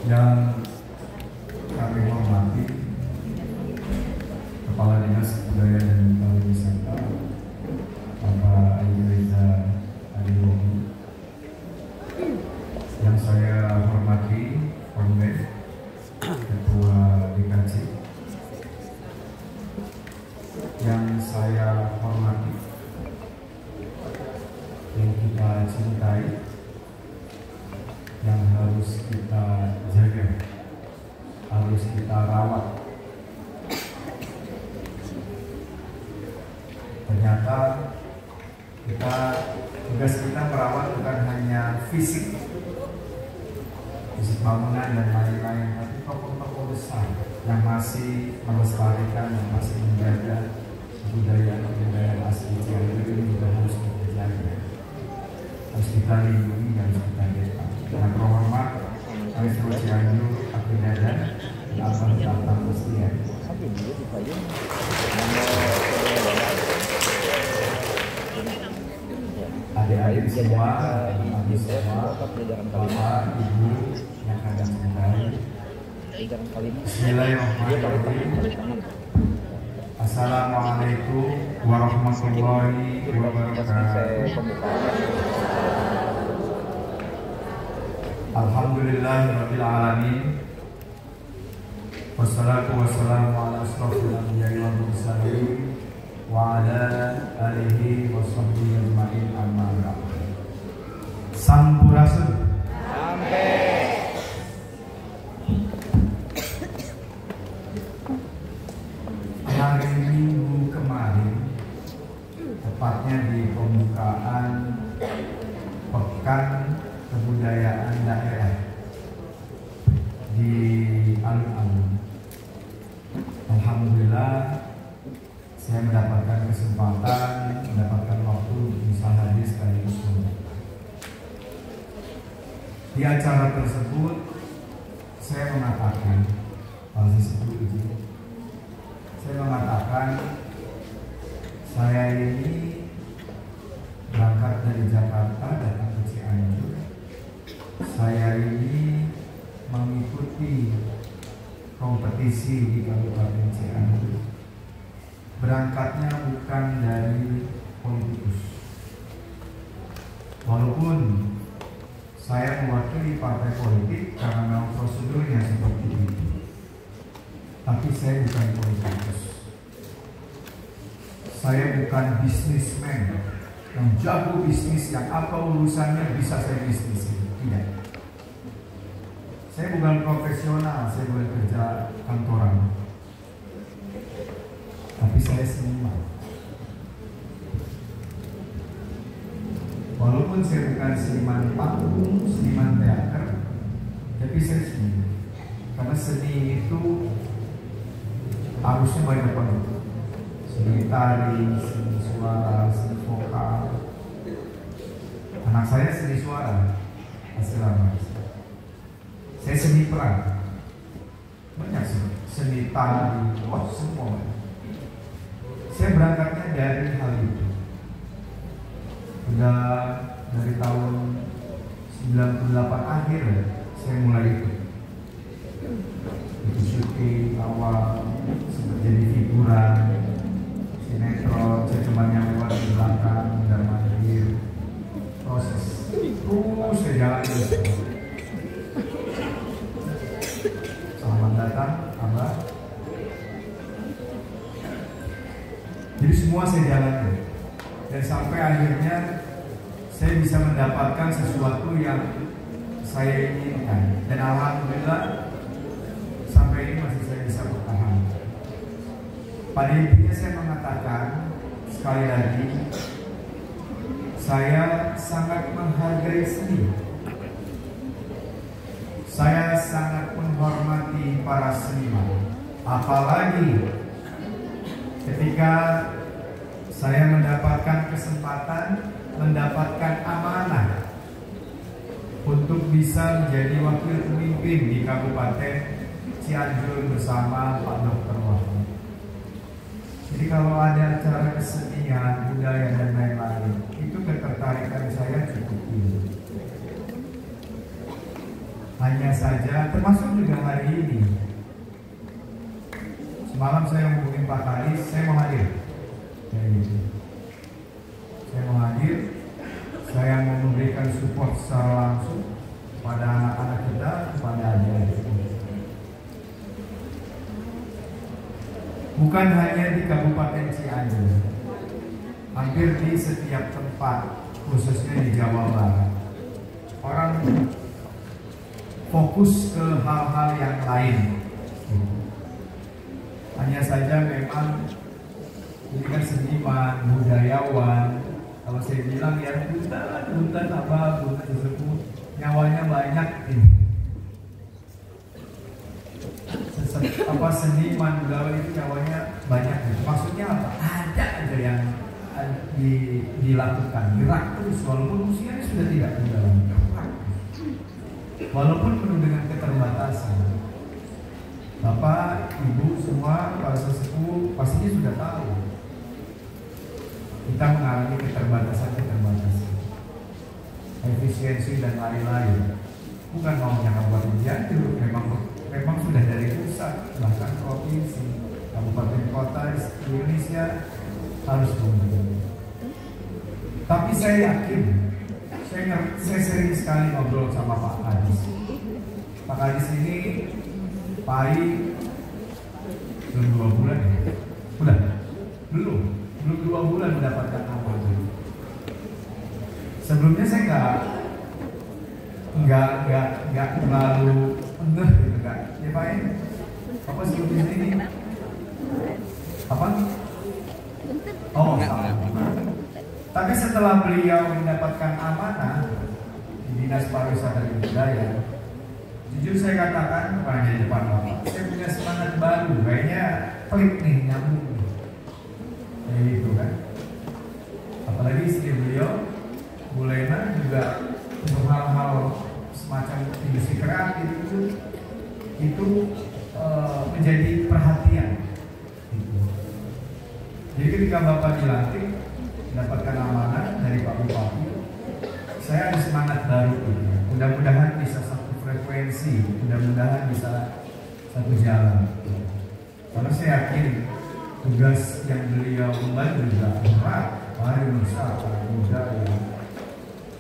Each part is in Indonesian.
Yang kami hormati Kepala Dinas Kebudayaan dan Pariwisata Bapak Edi Reza Adiwogi, yang saya hormati Konwed Ketua DKC, yang saya hormati, yang kita cintai, yang harus kita jaga, harus kita rawat. Ternyata tugas kita merawat bukan hanya fisik bangunan dan lain-lain, tapi tokoh-tokoh besar yang masih melestarikan, yang masih menjaga kebudayaan asli Cianjur ini juga harus kita jaga, harus kita lindungi, harus kita jaga. Dengan terhormat kami seluruh Cianjur, Abdi Dadan, dan Abang Datang Mustian. Adik-adik semua, adik semua, bapak, ibu yang kadang mendengar. Bismillahirrahmanirrahim. Assalamualaikum warahmatullahi wabarakatuh. Alhamdulillahirabbil alamin. Wassalatu wassalamu ala asrofil anbiya'i wal mursalin wa ala alihi wa sahbihi ajma'in, amma ba'd. Sampurasun. Hari Minggu kemarin, tepatnya di pembukaan Pekan Kebudayaan Daerah di alun-alun, alhamdulillah saya mendapatkan kesempatan, mendapatkan waktu untuk bisa hadir sekaligus menonton. Di acara tersebut saya mengatakan, saya ini berangkat dari Jakarta datang ke Cianjur. Saya ini mengikuti kompetisi di Kabupaten Cianjur. Berangkatnya bukan dari politikus. Walaupun saya mewakili partai politik karena memang prosedurnya seperti itu, tapi saya bukan politikus. Saya bukan bisnismen yang jago bisnis, yang apa urusannya bisa saya bisnisin. Tidak. Saya bukan profesional, saya boleh kerja kantoran, tapi saya seniman. Walaupun saya bukan seniman panggung, seniman teater, tapi saya seniman. Karena seni itu harusnya banyak banget. Seni tari, seni suara, seni vokal. Anak saya seni suara, asrama. Saya seni peran, banyak seni tari, semua. Saya berangkatnya dari hal itu. Sudah dari tahun 98 akhir saya mulai itu syuting awal, sempat jadi figuran sinetron, saya cuma yang lewat di belakang, dan mandir proses terus saya jalan terus. Selamat datang, Abah. Jadi semua saya jalani, dan sampai akhirnya saya bisa mendapatkan sesuatu yang saya inginkan, dan alhamdulillah sampai ini masih saya bisa bertahan. Pada intinya saya mengatakan sekali lagi, saya sangat menghargai seni. Saya sangat menghormati para seniman, apalagi ketika saya mendapatkan kesempatan, mendapatkan amanah untuk bisa menjadi wakil pemimpin di Kabupaten Cianjur bersama Pak Dr. Wahyu. Jadi kalau ada acara kesenian, budaya dan lain-lain, itu ketertarikan saya cukup tinggi. Hanya saja, termasuk juga hari ini. Semalam saya hubungin Pak Kadis, saya mau hadir. Saya mau hadir, saya mau memberikan support secara langsung kepada anak-anak kita, kepada adik-adik. Bukan hanya di Kabupaten Cianjur, hampir di setiap tempat, khususnya di Jawa Barat, orang fokus ke hal-hal yang lain. Hanya saja memang ini kan seniman, budayawan. Kalau saya bilang ya hutan apa tersebut nyawanya banyak ini. Apa seniman budayawan itu nyawanya banyak. Maksudnya apa? Ada aja yang dilakukan, gerak terus walaupun usianya sudah tidak muda lagi. Walaupun penuh dengan keterbatasan. Bapak, Ibu semua, para sesepuh pastinya sudah tahu kita mengalami keterbatasan, efisiensi dan lain-lain. Bukan maunya Kabupaten Cianjur, memang sudah dari pusat, bahkan provinsi, kabupaten kota di Indonesia harus membantu. Tapi saya yakin, saya sering sekali ngobrol sama Pak Kadis. Pak Kadis ini PAI belum 2 bulan ya? Belum 2 bulan mendapatkan amanah. Sebelumnya saya nggak terlalu enggak gitu kan? Ya Pak ya? Apa sebelumnya ini? Apa? Oh, salah. Tapi setelah beliau mendapatkan amanah di Dinas Pariwisata dan Budaya, jujur saya katakan kepada di depan Bapak, saya punya semangat baru, kayaknya klik nih, nyambung nih. Kayak gitu kan. Apalagi istri beliau, Bu Lena juga untuk hal-hal semacam industri kreatif itu menjadi perhatian. Gitu. Jadi ketika Bapak dilantik, mendapatkan amanah dari Pak Bupati, saya ada semangat baru. Mudah-mudahan bisa satu frekuensi, mudah-mudahan bisa satu jalan. Karena saya yakin tugas yang beliau emban juga berat. Pariwisata, budaya,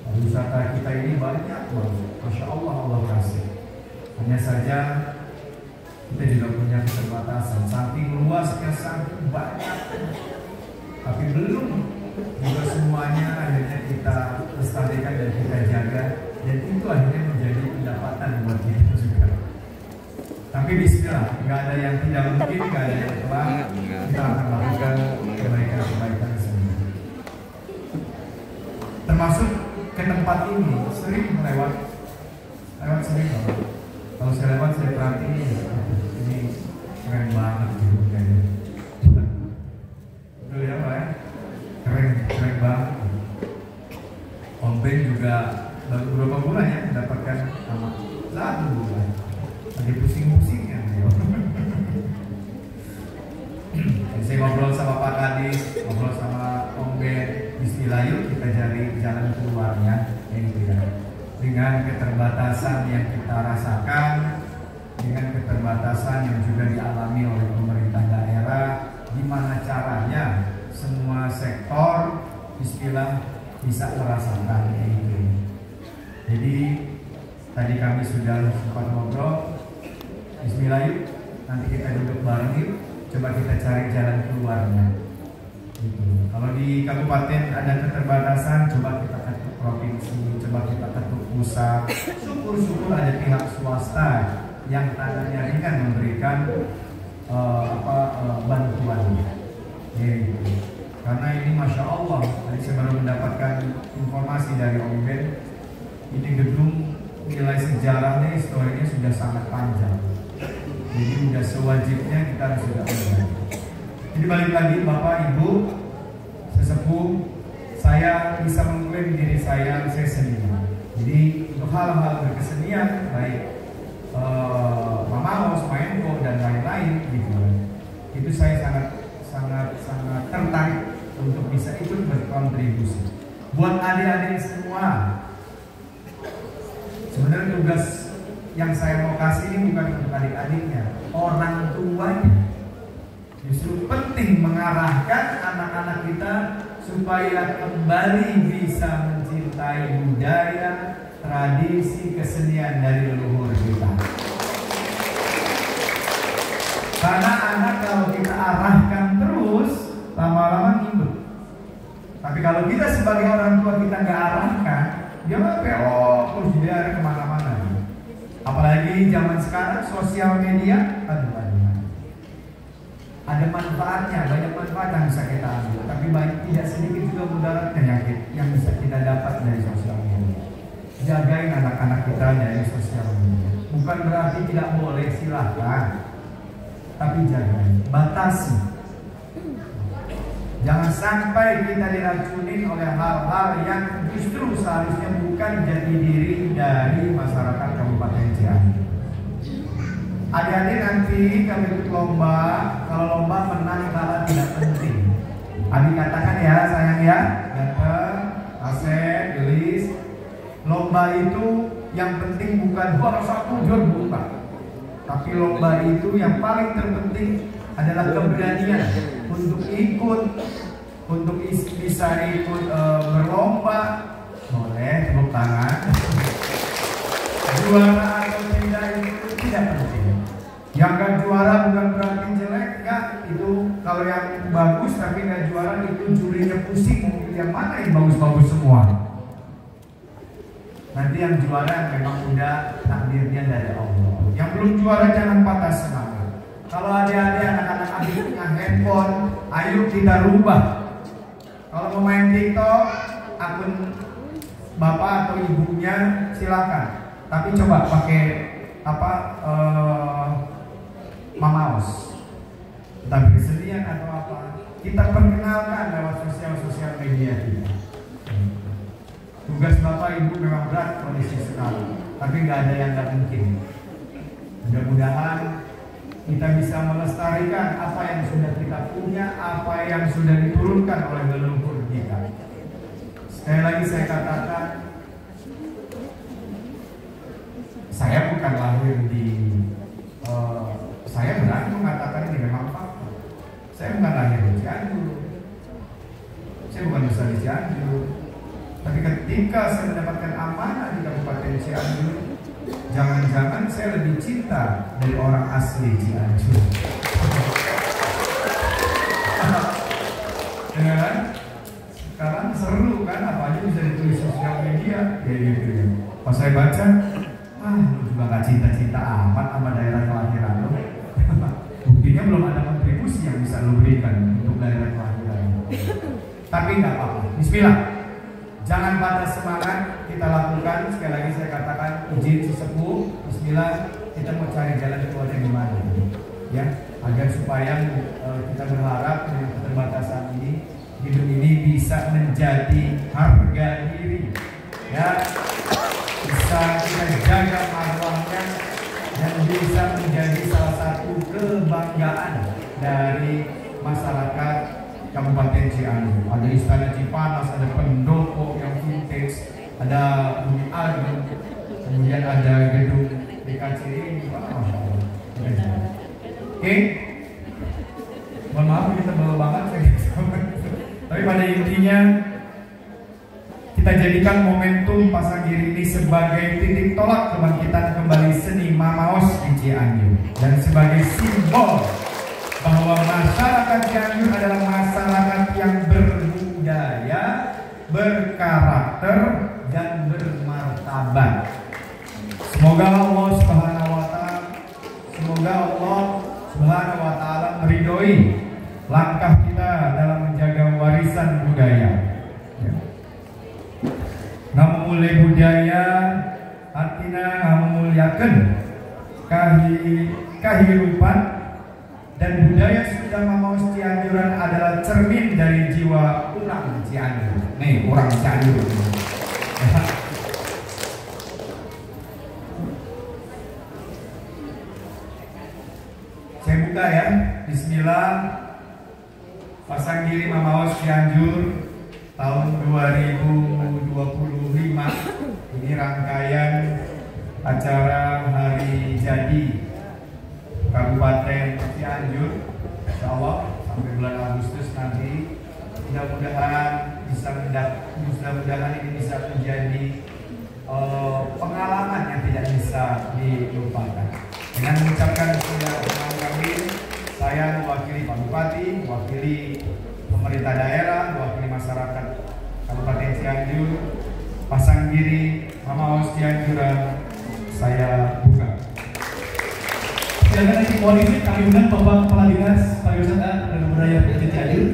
pariwisata kita ini banyak banget. Masya Allah, Allah kasih. Hanya saja kita juga punya keterbatasan. Saking luasnya, saking banyak, tapi belum juga semuanya akhirnya kita lestarikan dan kita jaga, dan itu akhirnya menjadi pendapatan buat kita juga. Tapi bismillah, nggak ada yang tidak mungkin, nggak ada yang telah, kita akan lakukan kebaikan-kebaikan semua. Termasuk ke tempat ini sering lewat sering banget. Kalau saya lewat saya perhatiin ini keren banget gitu kayaknya. Betul ya Pak ya? Keren banget. Om Ben juga baru beberapa bulan ya mendapatkan nama 1 bulan. Lagi pusing-pusingnya beliau. Saya ngobrol sama Pak Kadis, ngobrol sama Om Ben. Bismillah, yuk kita cari jalan keluarnya, dengan keterbatasan yang kita rasakan, dengan keterbatasan yang juga dialami oleh pemerintah daerah. Gimana caranya semua sektor Bismillah bisa merasakan ini. Jadi tadi kami sudah sempat ngobrol, Bismillah yuk nanti kita duduk bareng yuk, coba kita cari jalan keluarnya. Gitu. Kalau di kabupaten ada keterbatasan, coba kita ketuk provinsi, coba kita ketuk pusat. Syukur-syukur ada pihak swasta yang tandanya ringan memberikan bantuan. Gitu. Karena ini Masya Allah, tadi saya baru mendapatkan informasi dari Om Ben, ini gedung nilai sejarahnya, historinya sudah sangat panjang. Jadi sudah sewajibnya kita harus sudah membantu. Jadi balik lagi Bapak Ibu sesepuh, saya bisa mengklaim diri saya seniman. Jadi untuk hal-hal berkesenian baik Mamaos, Maenko dan lain-lain gitu, itu saya sangat tertarik untuk bisa ikut berkontribusi. Buat adik-adik semua, sebenarnya tugas yang saya mau kasih ini bukan untuk adik-adiknya, orang tuanya. Justru penting mengarahkan anak-anak kita supaya kembali bisa mencintai budaya, tradisi, kesenian dari leluhur kita. Karena anak kalau kita arahkan terus, lama-lama ngikut. Tapi kalau kita sebagai orang tua kita nggak arahkan, dia mah belok terus dia kemana-mana. Apalagi zaman sekarang sosial media, aduh. Ada manfaatnya, banyak manfaat yang bisa kita ambil. Tapi tidak sedikit juga mudaratnya yang bisa kita dapat dari sosial media. Jagain anak-anak kita dari sosial media. Bukan berarti tidak boleh, silahkan. Tapi jagain, batasi. Jangan sampai kita diracunin oleh hal-hal yang justru seharusnya bukan jati diri dari masyarakat Kabupaten Cianjur. Adik-adik nanti kami ikut lomba, kalau lomba menang kalah tidak penting. Adik katakan ya sayang ya, datang, Asep, Gelis. Lomba itu yang penting bukan juara 1, juara 2. Tapi lomba itu yang paling terpenting adalah keberanian untuk ikut, untuk bisa ikut berlomba. Boleh tepuk tangan. Juara atau tidak itu tidak penting. Yang gak juara bukan berarti jelek, enggak. Itu kalau yang bagus tapi gak juara itu jurinya pusing. Yang mana yang bagus-bagus semua. Nanti yang juara memang udah takdirnya dari Allah. Yang belum juara jangan patah semangat. Kalau adik-adik anak-anak adik punya handphone, ayo kita rubah. Kalau mau main TikTok, akun bapak atau ibunya silakan. Tapi coba pakai Mamaos, tapi kesenian atau apa kita perkenalkan lewat sosial media kita. Tugas bapak ibu memang berat kondisi sekarang, tapi nggak ada yang nggak mungkin. Mudah-mudahan kita bisa melestarikan apa yang sudah kita punya, apa yang sudah diturunkan oleh leluhur kita. Sekali lagi saya katakan, saya bukan lahir di saya berani mengatakan ini memang fakta. Saya bukan lahir di Cianjur, saya bukan besar di Cianjur. Tapi ketika saya mendapatkan amanah di Kabupaten Cianjur, jangan-jangan saya lebih cinta dari orang asli Cianjur. Ya kan? Sekarang seru kan, apa aja bisa ditulis sosial media, ya gitu ya. Pas saya baca, lu juga gak cinta-cinta amat sama daerah kelahiran lo. Buktinya belum ada kontribusi yang bisa lo berikan untuk daerah kelahiran. Tapi gak apa-apa, bismillah. Jangan patah semangat, kita lakukan. Sekali lagi saya katakan, izin sesepuh, bismillah. Kita mau cari jalan keluar dari mana, ya, agar supaya kita berharap dengan keterbatasan ini, hidup ini bisa menjadi harga diri, ya, bisa kita jaga marwahnya dan bisa menjadi salah satu kebanggaan dari masyarakat Kabupaten Cianjur. Ada Istana Cipanas, ada pendopo yang vintage, ada Bumi Agung, kemudian ada gedung DKCI. Oke, mohon maaf kita bawa banget, tapi pada intinya kita jadikan momentum Pasanggiri ini sebagai titik tolak kebangkitan kembali seni Mamaos di Cianjur dan sebagai simbol bahwa masyarakat Cianjur adalah masyarakat yang berbudaya, berkarakter, dan bermartabat. Semoga Allah Subhanahu wa Ta'ala meridhoi langkah kita dalam menjaga warisan budaya. Ngamumule budaya artinya ngamumulyakeun kahirupan, dan budaya Sunda Mamaos Cianjuran adalah cermin dari jiwa urang Cianjur. Nih, urang Cianjur. Saya buka ya. Bismillah. Pasanggiri Mamaos Cianjur tahun 2025. Ini rangkaian acara Hari jadi Kabupaten Cianjur, insya Allah sampai bulan Agustus nanti. Mudah-mudahan ini bisa menjadi pengalaman yang tidak bisa dilupakan. Dengan mengucapkan selamat kami, saya mewakili Pak Bupati, mewakili pemerintah daerah, mewakili masyarakat Kabupaten Cianjur, Pasanggiri, Mamaos Cianjuran, saya buka. Silakan nanti mohon izin kami undang Bapak Kepala Dinas Pariwisata dan Budaya Provinsi Cianjur,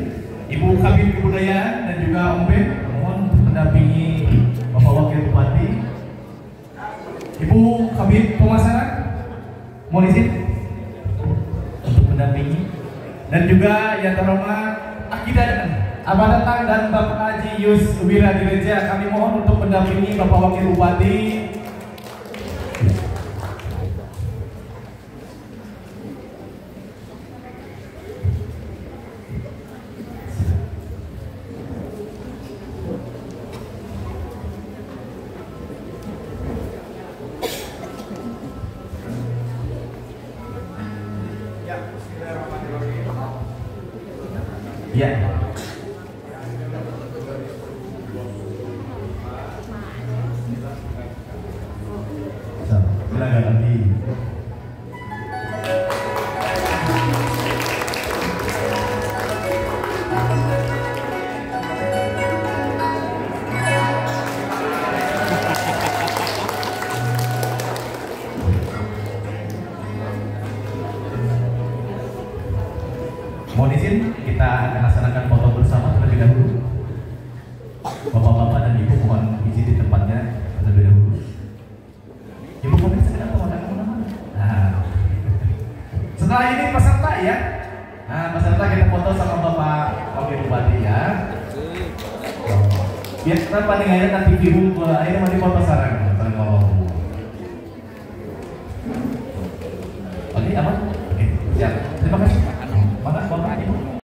Ibu Kabid Kebudayaan dan juga Om Ben, mohon untuk mendampingi Bapak Wakil Bupati. Ibu Kabid Pemasaran, mohon izin untuk mendampingi. Dan juga yang terhormat Akidah Abah Datang dan Bapak Haji Yus Wiradireja, kami mohon untuk mendampingi Bapak Wakil Bupati. Ya. Silakan nanti. Mohon izin, kita akan laksanakan foto bersama terlebih dahulu. Bapak-bapak dan ibu mohon izin di tempatnya terlebih dahulu. Ibu boleh sekedar kemana-mana. Nah, setelah ini peserta ya. Nah, peserta kita foto sama Bapak Wakil Bupati ya. Biar kita paling aja nanti biru, akhirnya mandi foto sarang. Oke, aman?